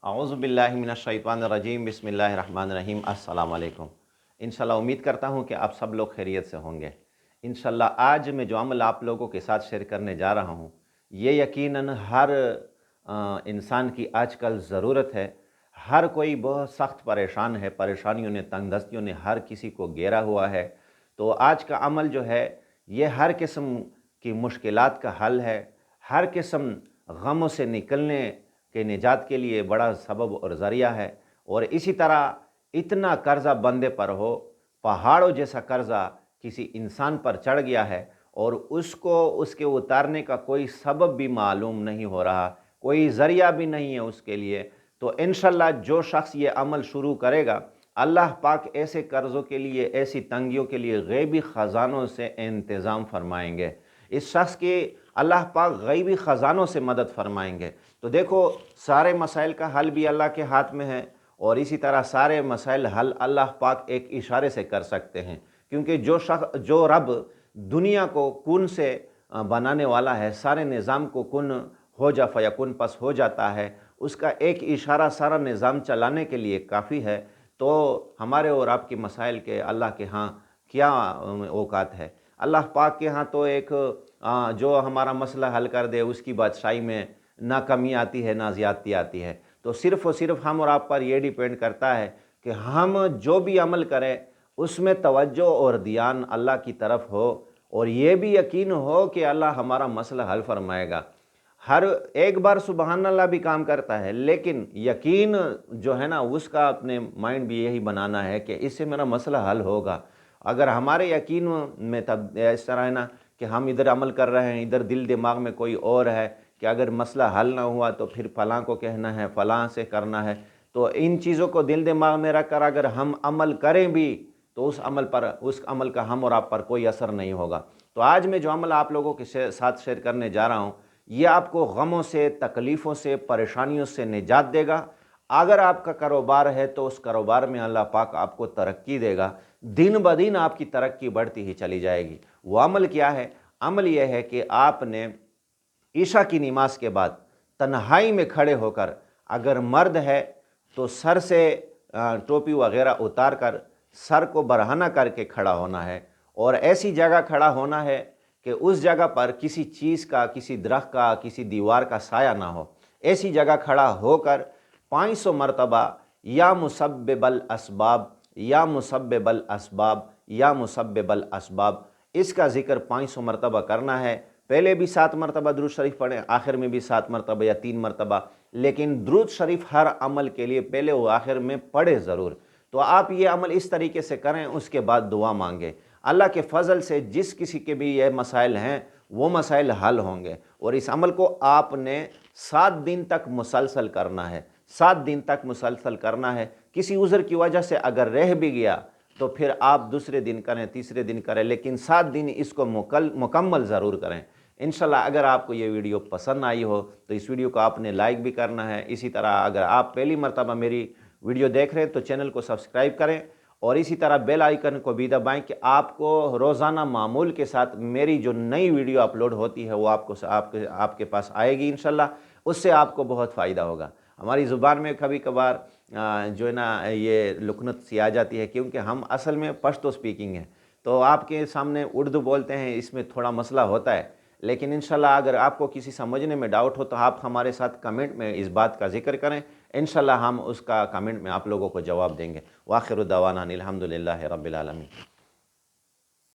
اعوذ باللہ من الشیطان الرجیم بسم اللہ الرحمن الرحیم السلام علیکم۔ انشاءاللہ امید کرتا ہوں کہ آپ سب لوگ خیریت سے ہوں گے۔ انشاءاللہ آج میں جو عمل آپ لوگوں کے ساتھ شیئر کرنے جا رہا ہوں یہ یقیناً ہر انسان کی آج کل ضرورت ہے۔ ہر کوئی بہت سخت پریشان ہے، پریشانیوں نے، تنگ دستیوں نے ہر کسی کو گھیرا ہوا ہے۔ تو آج کا عمل جو ہے یہ ہر قسم کی مشکلات کا حل ہے، ہر قسم غموں سے نکلنے کہ نجات کے لیے بڑا سبب اور ذریعہ ہے۔ اور اسی طرح اتنا قرضہ بندے پر ہو، پہاڑوں جیسا قرضہ کسی انسان پر چڑھ گیا ہے اور اس کو اس کے اتارنے کا کوئی سبب بھی معلوم نہیں ہو رہا، کوئی ذریعہ بھی نہیں ہے اس کے لیے، تو انشاءاللہ جو شخص یہ عمل شروع کرے گا اللہ پاک ایسے قرضوں کے لیے، ایسی تنگیوں کے لیے غیبی خزانوں سے انتظام فرمائیں گے۔ اس شخص کی اللہ پاک غیبی خزانوں سے مدد فرمائیں گے۔ تو دیکھو سارے مسائل کا حل بھی اللہ کے ہاتھ میں ہے، اور اسی طرح سارے مسائل حل اللہ پاک ایک اشارے سے کر سکتے ہیں، کیونکہ جو رب دنیا کو کن سے بنانے والا ہے، سارے نظام کو کن ہو جا فیکن پس ہو جاتا ہے، اس کا ایک اشارہ سارا نظام چلانے کے لیے کافی ہے۔ تو ہمارے اور آپ کے مسائل کے اللہ کے ہاں کیا اوقات ہے؟ اللہ پاک کے ہاں تو ایک جو ہمارا مسئلہ حل کر دے اس کی بادشاہی میں نہ کمی آتی ہے نہ زیادتی آتی ہے۔ تو صرف اور صرف ہم اور آپ پر یہ ڈیپینڈ کرتا ہے کہ ہم جو بھی عمل کریں اس میں توجہ اور دھیان اللہ کی طرف ہو، اور یہ بھی یقین ہو کہ اللہ ہمارا مسئلہ حل فرمائے گا۔ ہر ایک بار سبحان اللہ بھی کام کرتا ہے، لیکن یقین جو ہے نا اس کا اپنے مائنڈ بھی یہی بنانا ہے کہ اس سے میرا مسئلہ حل ہوگا۔ اگر ہمارے یقین میں تب اس طرح ہے نا کہ ہم ادھر عمل کر رہے ہیں، ادھر دل دماغ میں کوئی اور ہے کہ اگر مسئلہ حل نہ ہوا تو پھر فلاں کو کہنا ہے، فلاں سے کرنا ہے، تو ان چیزوں کو دل دماغ میں رکھ کر اگر ہم عمل کریں بھی تو اس عمل کا ہم اور آپ پر کوئی اثر نہیں ہوگا۔ تو آج میں جو عمل آپ لوگوں کے ساتھ شیئر کرنے جا رہا ہوں یہ آپ کو غموں سے، تکلیفوں سے، پریشانیوں سے نجات دے گا۔ اگر آپ کا کاروبار ہے تو اس کاروبار میں اللہ پاک آپ کو ترقی دے گا، دن بدن آپ کی ترقی بڑھتی ہی چلی جائے گی۔ وہ عمل کیا ہے؟ عمل یہ ہے کہ آپ نے عشاء کی نماز کے بعد تنہائی میں کھڑے ہو کر، اگر مرد ہے تو سر سے ٹوپی وغیرہ اتار کر سر کو برہنہ کر کے کھڑا ہونا ہے، اور ایسی جگہ کھڑا ہونا ہے کہ اس جگہ پر کسی چیز کا، کسی درخت کا، کسی دیوار کا سایہ نہ ہو۔ ایسی جگہ کھڑا ہو کر 500 مرتبہ یا مسبب الاسباب، یا مسبب الاسباب، یا مسبب الاسباب، اس کا ذکر 500 مرتبہ کرنا ہے۔ پہلے بھی 7 مرتبہ درود شریف پڑھیں، آخر میں بھی 7 مرتبہ یا 3 مرتبہ، لیکن درود شریف ہر عمل کے لیے پہلے و آخر میں پڑھے ضرور۔ تو آپ یہ عمل اس طریقے سے کریں، اس کے بعد دعا مانگیں۔ اللہ کے فضل سے جس کسی کے بھی یہ مسائل ہیں وہ مسائل حل ہوں گے، اور اس عمل کو آپ نے 7 دن تک مسلسل کرنا ہے۔ 7 دن تک مسلسل کرنا ہے۔ کسی عذر کی وجہ سے اگر رہ بھی گیا تو پھر آپ دوسرے دن کریں، تیسرے دن کریں، لیکن 7 دن اس کو مکمل ضرور کریں۔ انشاءاللہ اگر آپ کو یہ ویڈیو پسند آئی ہو تو اس ویڈیو کو آپ نے لائک بھی کرنا ہے۔ اسی طرح اگر آپ پہلی مرتبہ میری ویڈیو دیکھ رہے ہیں تو چینل کو سبسکرائب کریں، اور اسی طرح بیل آئیکن کو بھی دبائیں کہ آپ کو روزانہ معمول کے ساتھ میری جو نئی ویڈیو اپلوڈ ہوتی ہے وہ آپ کے پاس آئے گی انشاءاللہ۔ اس سے آپ کو بہت فائدہ ہوگا۔ ہماری زبان میں کبھی کبھار جو ہے نا یہ لکنت سی آ جاتی ہے، کیونکہ ہم اصل میں پشتو سپیکنگ ہیں، تو آپ کے سامنے اردو بولتے ہیں، اس میں تھوڑا مسئلہ ہوتا ہے، لیکن انشاءاللہ اگر آپ کو کسی سمجھنے میں ڈاؤٹ ہو تو آپ ہمارے ساتھ کمنٹ میں اس بات کا ذکر کریں، انشاءاللہ ہم اس کا کمنٹ میں آپ لوگوں کو جواب دیں گے۔ وآخر دعوانا الحمدللہ رب العالمین۔